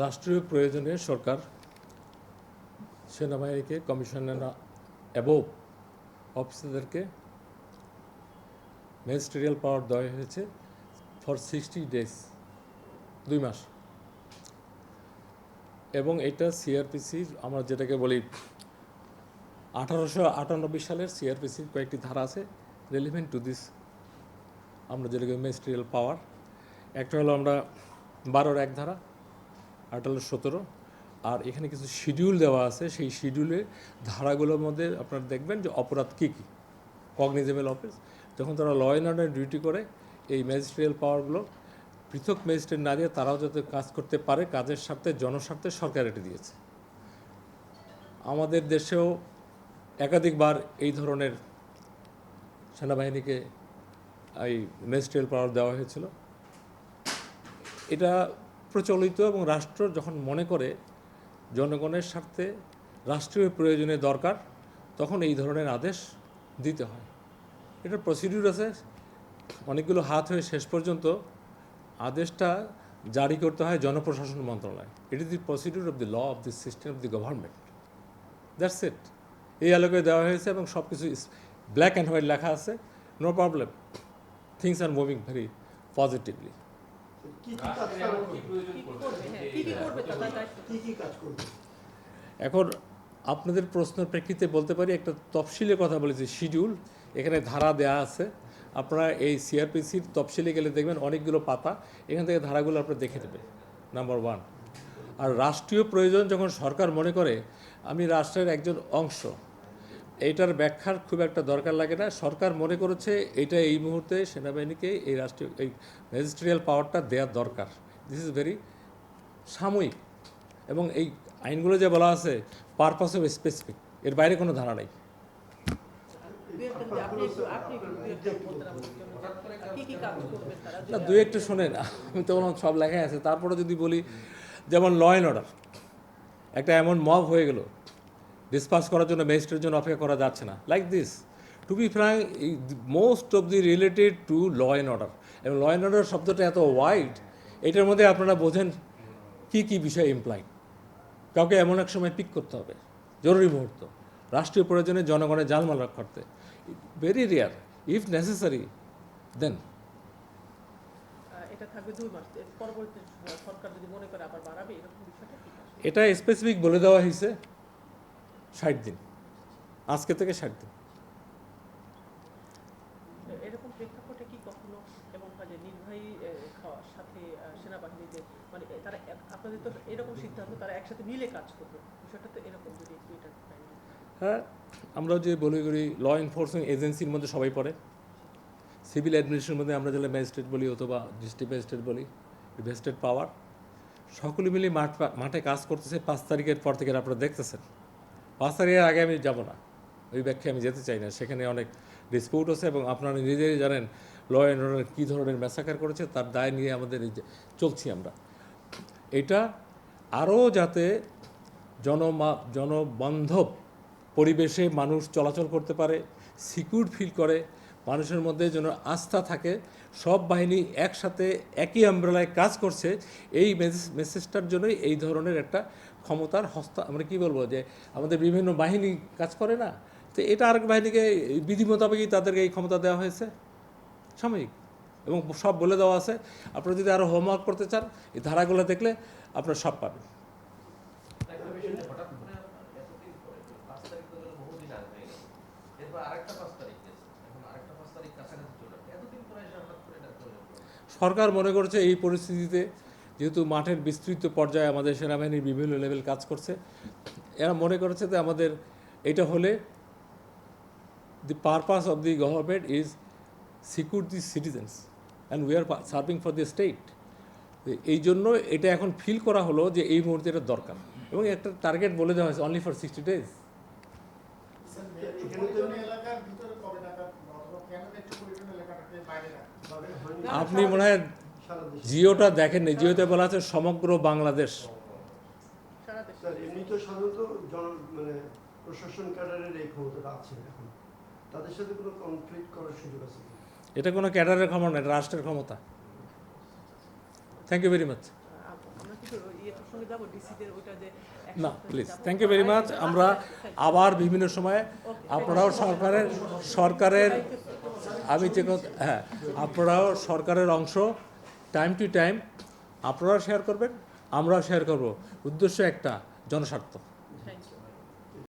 রাষ্ট্রীয় প্রয়োজনে সরকার সেনাবাহিনীকে কমিশনার অ্যাবোভ অফিসারদেরকে ম্যাজিস্ট্রিয়াল পাওয়ার দেওয়া হয়েছে ফর 60 ডেজ, 2 মাস। এবং এটা সিআরপিসির আমরা যেটাকে বলি 1898 সালের সিআরপিসির কয়েকটি ধারা আছে রেলিভেন্ট টু দিস, আমরা যেটাকে ম্যাজিস্ট্রিয়াল পাওয়ার। একটা হলো আমরা 12-1 ধারা, আরটা হলো 17, আর এখানে কিছু শিডিউল দেওয়া আছে। সেই শিডিউলে ধারাগুলোর মধ্যে আপনারা দেখবেন যে অপরাধ কী কী। কগনিজেবল অফেন্স, যখন তারা ল অ্যান্ড অর্ডার ডিউটি করে, এই ম্যাজিস্ট্রিয়াল পাওয়ারগুলো পৃথক ম্যাজিস্ট্রেট না দিয়ে তারাও যাতে কাজ করতে পারে, কাজের স্বার্থে জনস্বার্থে সরকার এটি দিয়েছে। আমাদের দেশেও একাধিকবার এই ধরনের সেনাবাহিনীকে এই ম্যাজিস্ট্রিয়াল পাওয়ার দেওয়া হয়েছিল। এটা প্রচলিত, এবং রাষ্ট্র যখন মনে করে জনগণের স্বার্থে রাষ্ট্রীয় প্রয়োজনে দরকার, তখন এই ধরনের আদেশ দিতে হয়। এটার প্রসিডিউর আছে, অনেকগুলো হাত হয়ে শেষ পর্যন্ত আদেশটা জারি করতে হয় জনপ্রশাসন মন্ত্রণালয়। It is the procedure of the law of the system of the government, that's it. এই আলোকে দেওয়া হয়েছে এবং সব কিছু ব্ল্যাক অ্যান্ড হোয়াইট লেখা আছে, no problem, things are moving very positively. এখন আপনাদের প্রশ্নের প্রেক্ষিতে বলতে পারি, একটা তফসিলের কথা বলেছি, শিডিউল, এখানে ধারা দেয়া আছে। আপনারা এই সিআরপিসির তফসিলে গেলে দেখবেন অনেকগুলো পাতা, এখান থেকে ধারাগুলো আপনারা দেখে নেবেন, নাম্বার 1। আর রাষ্ট্রীয় প্রয়োজন যখন সরকার মনে করে আমি রাষ্ট্রের একজন অংশ, এইটার ব্যাখ্যার খুব একটা দরকার লাগে না। সরকার মনে করেছে এটা এই মুহূর্তে সেনাবাহিনীকে এই রাষ্ট্রীয় এই ম্যাজিস্ট্রিয়াল পাওয়ারটা দেওয়ার দরকার, দিস ইজ ভেরি সাময়িক। এবং এই আইনগুলো যে বলা আছে পারপাস অফ স্পেসিফিক, এর বাইরে কোনো ধারা নেই। না, দুই একটা শোনেন, আমি তো বললাম সব লেখাই আছে। তারপরে যদি বলি, যেমন ল অ্যান্ড অর্ডার, একটা এমন মব হয়ে গেল, ডিসপাস করার জন্য ম্যাজিস্ট্রেটের জন্য অপেক্ষা করা যাচ্ছে না, like this. To be frank, most of the related to law and order, এবং ল অ্যান্ড অর্ডার শব্দটা এত ওয়াইড, এটার মধ্যে আপনারা বোঝেন কী কী বিষয় ইমপ্লাই। কাউকে এমন এক সময় পিক করতে হবে, জরুরি মুহূর্ত, রাষ্ট্রীয় প্রয়োজনে জনগণের জানমাল রক্ষা করতে, ভেরি রেয়ার, ইফ নেসেসারি দেন। এটা স্পেসিফিক বলে দেওয়া হয়েছে 60 দিন, আজকে থেকে 60 দিন। এরকম প্রেক্ষাপটে কি কখনো এমন হয় যে নির্বাহী সাথে সেনাবাহিনীতে মানে তারা আপনাদের তো এরকম সিদ্ধান্ত তারা একসাথে মিলে কাজ করবে, বিষয়টা তো এরকম যদি একটু এটা। হ্যাঁ, আমরা যে বলি করি ল এনফোর্সিং এজেন্সির মধ্যে সবাই পড়ে, সিভিল অ্যাডমিনিস্ট্রেশনের মধ্যে আমরা যেটা ম্যাজিস্ট্রেট বলি অথবা ডিস্ট্রিক্ট ম্যাজিস্ট্রেট বলি, ভেস্টেড পাওয়ার, সকলে মিলে মাঠে কাজ করতেছে। 5 তারিখের পর থেকে আপনারা দেখতেছেন। 5 তারিখের আগে আমি যাব না, ওই ব্যাখ্যায় আমি যেতে চাই না, সেখানে অনেক ডিসপিউট আছে, এবং আপনারা নিজেই জানেন ল অ্যান্ড অর্ডার কী ধরনের ম্যাসাকার করেছে, তার দায় নিয়ে আমাদের চলছি আমরা। এটা আরও যাতে জনবান্ধব পরিবেশে মানুষ চলাচল করতে পারে, সিকিউর ফিল করে, মানুষের মধ্যে যেন আস্থা থাকে, সব বাহিনী একসাথে একই আমব্রেলায় কাজ করছে, এই মেসেজটার জন্যই এই ধরনের একটা ক্ষমতার আমরা কী বলবো, যে আমাদের বিভিন্ন বাহিনী কাজ করে না, তো এটা আরেক বাহিনীকে বিধি মোতাবেকই তাদেরকে এই ক্ষমতা দেওয়া হয়েছে সাময়িক, এবং সব বলে দেওয়া আছে। আপনারা যদি আরও হোমওয়ার্ক করতে চান, এই ধারাগুলো দেখলে আপনারা সব পাবেন। সরকার মনে করছে এই পরিস্থিতিতে, যেহেতু মাঠের বিস্তৃত পর্যায়ে আমাদের সেনাবাহিনীর বিভিন্ন লেভেল কাজ করছে, এরা মনে করেছে যে আমাদের এটা হলে the purpose of the government is secure the citizens and we are serving for the state. এই জন্য এটা এখন ফিল করা হলো যে এই মুহূর্তে এটা দরকার, এবং একটা টার্গেট বলে দেওয়া হয়েছে অনলি ফর 60 ডেজ। আপনি মনে হয় জিওটা দেখেননি, জিওতে বলা আছে সমগ্র বাংলাদেশ। এমনিতে সাধারণত মানে প্রশাসন ক্যাডারের এই ক্ষমতাটা আছে, এখন তাদের সাথে কোনো কনফ্লিক্ট করার সুযোগ আছে? এটা কোনো ক্যাডারের ক্ষমতা না, এটা রাষ্ট্রের ক্ষমতা। Thank you very much. একটু ইয়ে প্রসঙ্গে যাবো ডিসিদের ওইটা যে এক না সপ্তাহে প্লিজ যাবো। Thank you very much. আমরা আবার বিভিন্ন সময়ে আপনারাও সরকারের আমি যে কথা হ্যাঁ আপনারাও সরকারের অংশ টাইম টু টাইম আপনারাও শেয়ার করবেন, আমরাও শেয়ার করব, উদ্দেশ্য একটা জনস্বার্থ। Thank you.